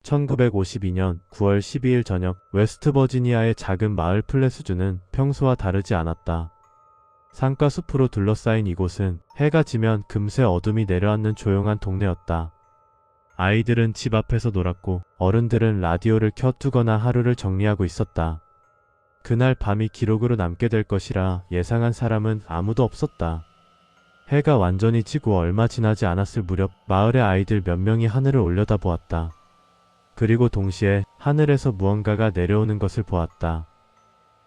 1952년 9월 12일 저녁 웨스트버지니아의 작은 마을 플레스주는 평소와 다르지 않았다. 산과 숲으로 둘러싸인 이곳은 해가 지면 금세 어둠이 내려앉는 조용한 동네였다. 아이들은 집 앞에서 놀았고 어른들은 라디오를 켜두거나 하루를 정리하고 있었다. 그날 밤이 기록으로 남게 될 것이라 예상한 사람은 아무도 없었다. 해가 완전히 지고 얼마 지나지 않았을 무렵 마을의 아이들 몇 명이 하늘을 올려다보았다. 그리고 동시에 하늘에서 무언가가 내려오는 것을 보았다.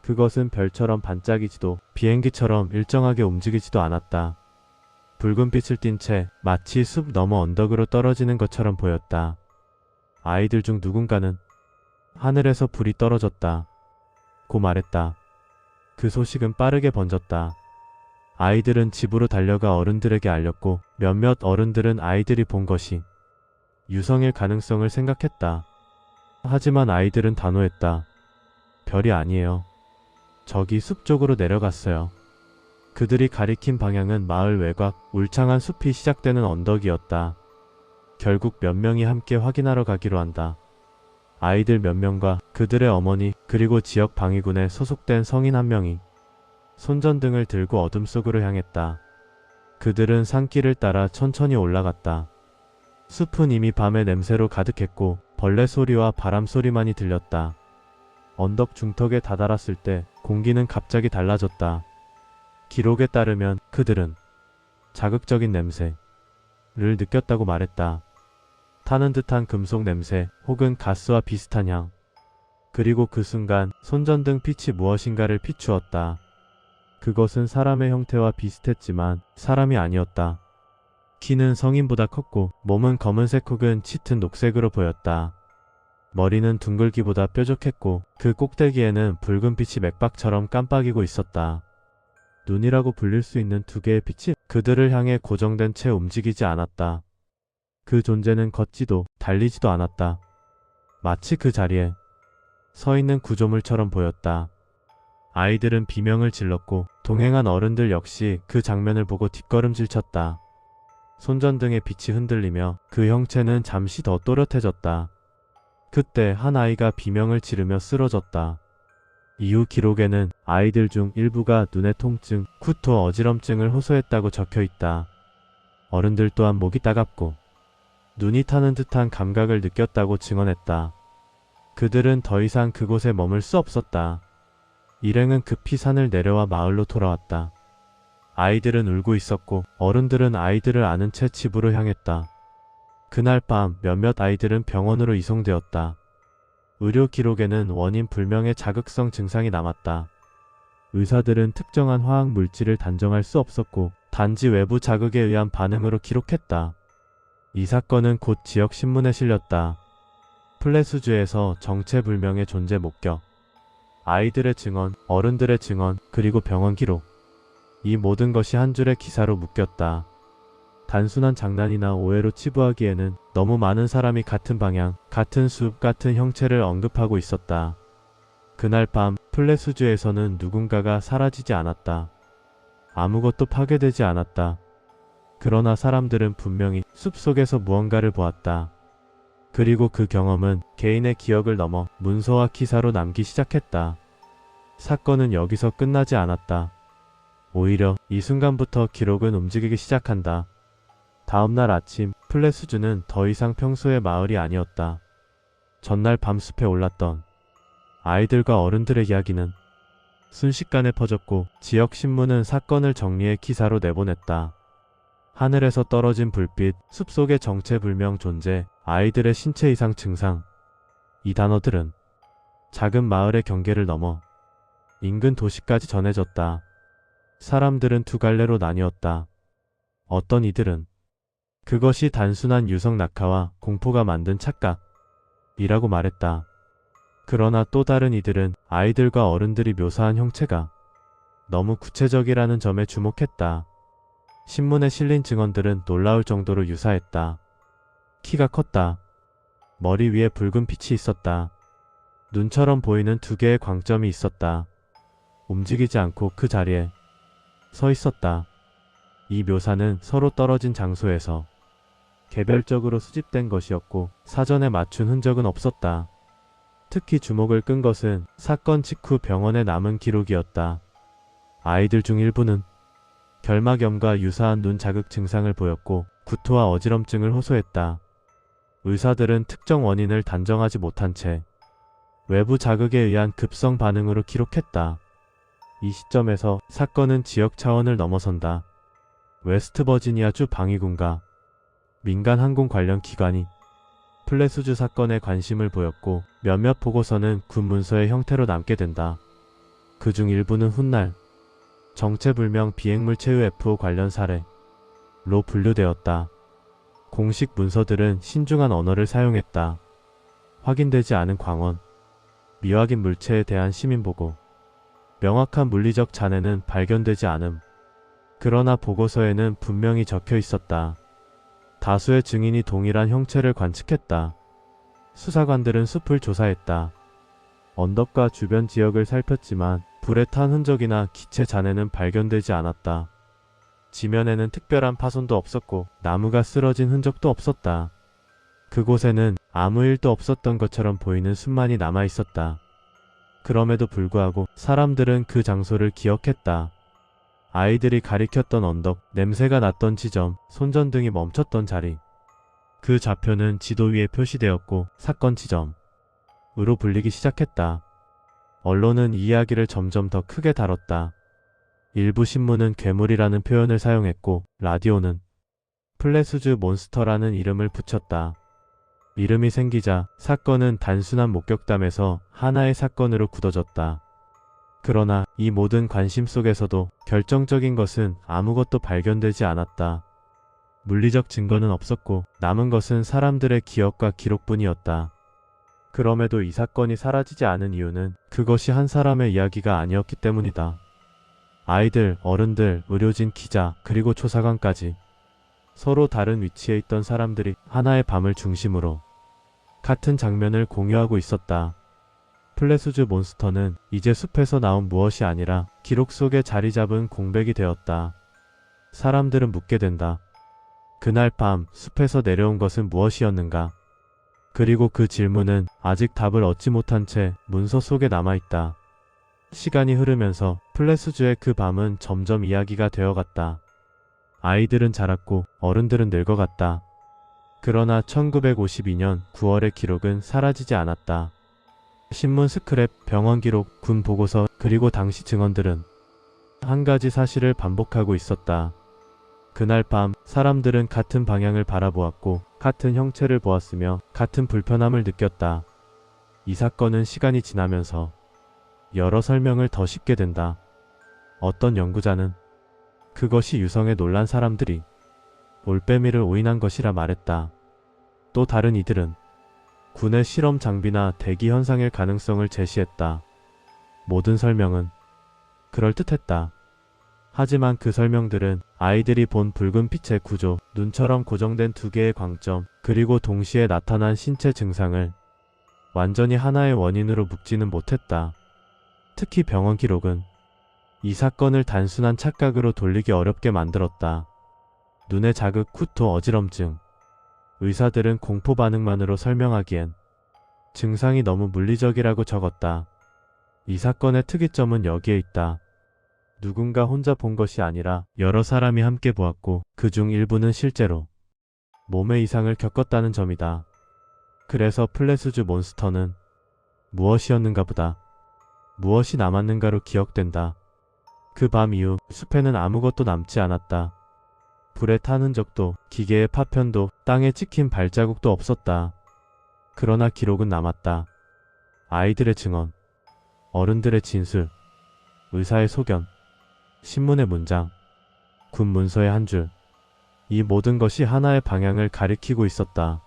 그것은 별처럼 반짝이지도 비행기처럼 일정하게 움직이지도 않았다. 붉은 빛을 띤 채 마치 숲 너머 언덕으로 떨어지는 것처럼 보였다. 아이들 중 누군가는 하늘에서 불이 떨어졌다 고 말했다. 그 소식은 빠르게 번졌다. 아이들은 집으로 달려가 어른들에게 알렸고 몇몇 어른들은 아이들이 본 것이 유성일 가능성을 생각했다. 하지만 아이들은 단호했다. 별이 아니에요. 저기 숲 쪽으로 내려갔어요. 그들이 가리킨 방향은 마을 외곽 울창한 숲이 시작되는 언덕이었다. 결국 몇 명이 함께 확인하러 가기로 한다. 아이들 몇 명과 그들의 어머니 그리고 지역 방위군에 소속된 성인 한 명이 손전등을 들고 어둠 속으로 향했다. 그들은 산길을 따라 천천히 올라갔다. 숲은 이미 밤의 냄새로 가득했고 벌레 소리와 바람 소리만이 들렸다. 언덕 중턱에 다다랐을 때 공기는 갑자기 달라졌다. 기록에 따르면 그들은 자극적인 냄새를 느꼈다고 말했다. 타는 듯한 금속 냄새 혹은 가스와 비슷한 향. 그리고 그 순간 손전등 빛이 무엇인가를 비추었다. 그것은 사람의 형태와 비슷했지만 사람이 아니었다. 키는 성인보다 컸고 몸은 검은색 혹은 짙은 녹색으로 보였다. 머리는 둥글기보다 뾰족했고 그 꼭대기에는 붉은 빛이 맥박처럼 깜빡이고 있었다. 눈이라고 불릴 수 있는 두 개의 빛이 그들을 향해 고정된 채 움직이지 않았다. 그 존재는 걷지도 달리지도 않았다. 마치 그 자리에 서 있는 구조물처럼 보였다. 아이들은 비명을 질렀고 동행한 어른들 역시 그 장면을 보고 뒷걸음질 쳤다. 손전등의 빛이 흔들리며 그 형체는 잠시 더 또렷해졌다. 그때 한 아이가 비명을 지르며 쓰러졌다. 이후 기록에는 아이들 중 일부가 눈의 통증, 구토, 어지럼증을 호소했다고 적혀있다. 어른들 또한 목이 따갑고 눈이 타는 듯한 감각을 느꼈다고 증언했다. 그들은 더 이상 그곳에 머물 수 없었다. 일행은 급히 산을 내려와 마을로 돌아왔다. 아이들은 울고 있었고 어른들은 아이들을 안은 채 집으로 향했다. 그날 밤 몇몇 아이들은 병원으로 이송되었다. 의료 기록에는 원인 불명의 자극성 증상이 남았다. 의사들은 특정한 화학 물질을 단정할 수 없었고 단지 외부 자극에 의한 반응으로 기록했다. 이 사건은 곧 지역 신문에 실렸다. 플레스주에서 정체불명의 존재 목격, 아이들의 증언, 어른들의 증언, 그리고 병원 기록. 이 모든 것이 한 줄의 기사로 묶였다. 단순한 장난이나 오해로 치부하기에는 너무 많은 사람이 같은 방향, 같은 숲, 같은 형체를 언급하고 있었다. 그날 밤 플레스주에서는 누군가가 사라지지 않았다. 아무것도 파괴되지 않았다. 그러나 사람들은 분명히 숲속에서 무언가를 보았다. 그리고 그 경험은 개인의 기억을 넘어 문서와 기사로 남기 시작했다. 사건은 여기서 끝나지 않았다. 오히려 이 순간부터 기록은 움직이기 시작한다. 다음날 아침 플레스주는 더 이상 평소의 마을이 아니었다. 전날 밤 숲에 올랐던 아이들과 어른들의 이야기는 순식간에 퍼졌고 지역 신문은 사건을 정리해 기사로 내보냈다. 하늘에서 떨어진 불빛, 숲속의 정체불명 존재, 아이들의 신체 이상 증상. 이 단어들은 작은 마을의 경계를 넘어 인근 도시까지 전해졌다. 사람들은 두 갈래로 나뉘었다. 어떤 이들은 그것이 단순한 유성 낙하와 공포가 만든 착각이라고 말했다. 그러나 또 다른 이들은 아이들과 어른들이 묘사한 형체가 너무 구체적이라는 점에 주목했다. 신문에 실린 증언들은 놀라울 정도로 유사했다. 키가 컸다. 머리 위에 붉은 빛이 있었다. 눈처럼 보이는 두 개의 광점이 있었다. 움직이지 않고 그 자리에 서 있었다. 이 묘사는 서로 떨어진 장소에서 개별적으로 수집된 것이었고 사전에 맞춘 흔적은 없었다. 특히 주목을 끈 것은 사건 직후 병원에 남은 기록이었다. 아이들 중 일부는 결막염과 유사한 눈 자극 증상을 보였고 구토와 어지럼증을 호소했다. 의사들은 특정 원인을 단정하지 못한 채 외부 자극에 의한 급성 반응으로 기록했다. 이 시점에서 사건은 지역 차원을 넘어선다. 웨스트버지니아주 방위군과 민간 항공 관련 기관이 플레수주 사건에 관심을 보였고 몇몇 보고서는 군 문서의 형태로 남게 된다. 그중 일부는 훗날 정체불명 비행물 체유 FO 관련 사례로 분류되었다. 공식 문서들은 신중한 언어를 사용했다. 확인되지 않은 광원, 미확인 물체에 대한 시민보고, 명확한 물리적 잔해는 발견되지 않음. 그러나 보고서에는 분명히 적혀 있었다. 다수의 증인이 동일한 형체를 관측했다. 수사관들은 숲을 조사했다. 언덕과 주변 지역을 살폈지만 불에 탄 흔적이나 기체 잔해는 발견되지 않았다. 지면에는 특별한 파손도 없었고 나무가 쓰러진 흔적도 없었다. 그곳에는 아무 일도 없었던 것처럼 보이는 숲만이 남아 있었다. 그럼에도 불구하고 사람들은 그 장소를 기억했다. 아이들이 가리켰던 언덕, 냄새가 났던 지점, 손전등이 멈췄던 자리. 그 좌표는 지도 위에 표시되었고 사건 지점으로 불리기 시작했다. 언론은 이 이야기를 점점 더 크게 다뤘다. 일부 신문은 괴물이라는 표현을 사용했고 라디오는 플레수주 몬스터라는 이름을 붙였다. 이름이 생기자 사건은 단순한 목격담에서 하나의 사건으로 굳어졌다. 그러나 이 모든 관심 속에서도 결정적인 것은 아무것도 발견되지 않았다. 물리적 증거는 없었고 남은 것은 사람들의 기억과 기록뿐이었다. 그럼에도 이 사건이 사라지지 않은 이유는 그것이 한 사람의 이야기가 아니었기 때문이다. 아이들, 어른들, 의료진, 기자, 그리고 조사관까지 서로 다른 위치에 있던 사람들이 하나의 밤을 중심으로 같은 장면을 공유하고 있었다. 플레수주 몬스터는 이제 숲에서 나온 무엇이 아니라 기록 속에 자리 잡은 공백이 되었다. 사람들은 묻게 된다. 그날 밤 숲에서 내려온 것은 무엇이었는가? 그리고 그 질문은 아직 답을 얻지 못한 채 문서 속에 남아있다. 시간이 흐르면서 플레수주의 그 밤은 점점 이야기가 되어갔다. 아이들은 자랐고 어른들은 늙어갔다. 그러나 1952년 9월의 기록은 사라지지 않았다. 신문 스크랩, 병원 기록, 군 보고서, 그리고 당시 증언들은 한 가지 사실을 반복하고 있었다. 그날 밤 사람들은 같은 방향을 바라보았고 같은 형체를 보았으며 같은 불편함을 느꼈다. 이 사건은 시간이 지나면서 여러 설명을 더 쉽게 된다. 어떤 연구자는 그것이 유성에 놀란 사람들이 올빼미를 오인한 것이라 말했다. 또 다른 이들은 군의 실험 장비나 대기 현상일 가능성을 제시했다. 모든 설명은 그럴듯했다. 하지만 그 설명들은 아이들이 본 붉은 빛의 구조, 눈처럼 고정된 두 개의 광점, 그리고 동시에 나타난 신체 증상을 완전히 하나의 원인으로 묶지는 못했다. 특히 병원 기록은 이 사건을 단순한 착각으로 돌리기 어렵게 만들었다. 눈의 자극, 구토, 어지럼증. 의사들은 공포 반응만으로 설명하기엔 증상이 너무 물리적이라고 적었다. 이 사건의 특이점은 여기에 있다. 누군가 혼자 본 것이 아니라 여러 사람이 함께 보았고 그중 일부는 실제로 몸의 이상을 겪었다는 점이다. 그래서 플레수주 몬스터는 무엇이었는가 보다 무엇이 남았는가로 기억된다. 그 밤 이후 숲에는 아무것도 남지 않았다. 불에 탄 흔적도, 기계의 파편도, 땅에 찍힌 발자국도 없었다. 그러나 기록은 남았다. 아이들의 증언, 어른들의 진술, 의사의 소견, 신문의 문장, 군 문서의 한 줄. 이 모든 것이 하나의 방향을 가리키고 있었다.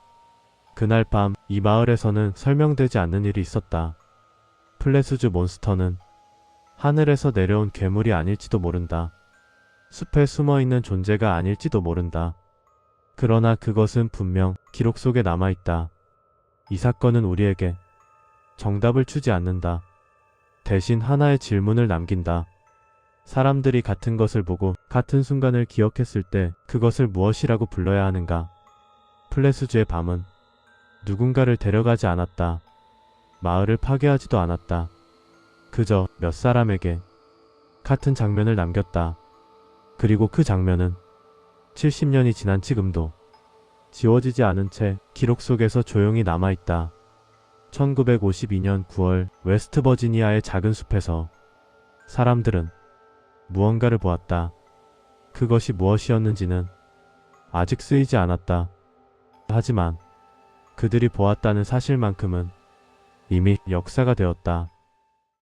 그날 밤 이 마을에서는 설명되지 않는 일이 있었다. 플레수주 몬스터는 하늘에서 내려온 괴물이 아닐지도 모른다. 숲에 숨어있는 존재가 아닐지도 모른다. 그러나 그것은 분명 기록 속에 남아있다. 이 사건은 우리에게 정답을 주지 않는다. 대신 하나의 질문을 남긴다. 사람들이 같은 것을 보고 같은 순간을 기억했을 때 그것을 무엇이라고 불러야 하는가? 플레스주의 밤은 누군가를 데려가지 않았다. 마을을 파괴하지도 않았다. 그저 몇 사람에게 같은 장면을 남겼다. 그리고 그 장면은 70년이 지난 지금도 지워지지 않은 채 기록 속에서 조용히 남아있다. 1952년 9월 웨스트 버지니아의 작은 숲에서 사람들은 무언가를 보았다. 그것이 무엇이었는지는 아직 쓰이지 않았다. 하지만 그들이 보았다는 사실만큼은 이미 역사가 되었다.